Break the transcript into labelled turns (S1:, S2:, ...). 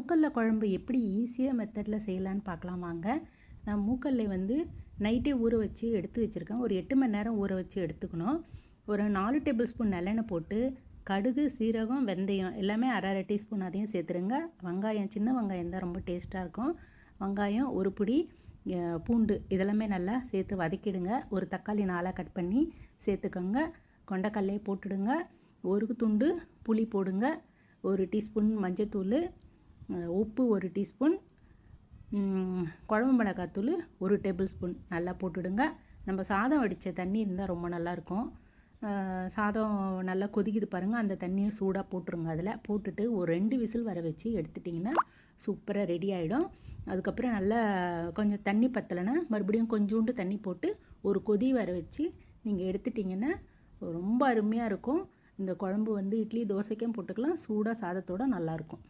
S1: மூக்கல்ல குழம்பு எப்படி ஈஸியாக மெத்தடில் செய்யலான்னு பார்க்கலாம் வாங்க. நான் மூக்கல்லை வந்து நைட்டே ஊற வச்சு எடுத்து வச்சுருக்கேன். ஒரு 8 மணி நேரம் ஊற வச்சு எடுத்துக்கணும். ஒரு 4 டேபிள் ஸ்பூன் நல்லெண்ணெய் போட்டு கடுகு, சீரகம், வெந்தயம் எல்லாமே அரை அரை டீஸ்பூன் அதையும் சேர்த்துருங்க. வெங்காயம், சின்ன வெங்காயம் தான் ரொம்ப டேஸ்ட்டாக இருக்கும். வெங்காயம், ஒரு பிடி பூண்டு இதெல்லாமே நல்லா சேர்த்து வதக்கிடுங்க. ஒரு தக்காளி 4 கட் பண்ணி சேர்த்துக்கோங்க. கொண்டைக்கல்லையை போட்டுடுங்க. ஒரு துண்டு புளி போடுங்க. 1 டீஸ்பூன் மஞ்சத்தூள், உப்பு 1 டீஸ்பூன், குழம்பு மிளகாத்தூள் 1 டேபிள் ஸ்பூன் நல்லா போட்டுடுங்க. நம்ம சாதம் வடித்த தண்ணி இருந்தால் ரொம்ப நல்லாயிருக்கும். சாதம் நல்லா கொதிக்குது பாருங்கள், அந்த தண்ணியை சூடாக போட்டுருங்க. அதில் போட்டுட்டு ஒரு 2 விசில் வர வச்சு எடுத்துட்டிங்கன்னா சூப்பராக ரெடி ஆகிடும். அதுக்கப்புறம் நல்லா கொஞ்சம் தண்ணி பத்தலைன்னா மறுபடியும் கொஞ்சோண்டு தண்ணி போட்டு ஒரு கொதி வர வச்சு நீங்கள் எடுத்துட்டிங்கன்னா ரொம்ப அருமையாக இருக்கும். இந்த குழம்பு வந்து இட்லி தோசைக்கும் போட்டுக்கலாம், சூடாக சாதத்தோடு நல்லாயிருக்கும்.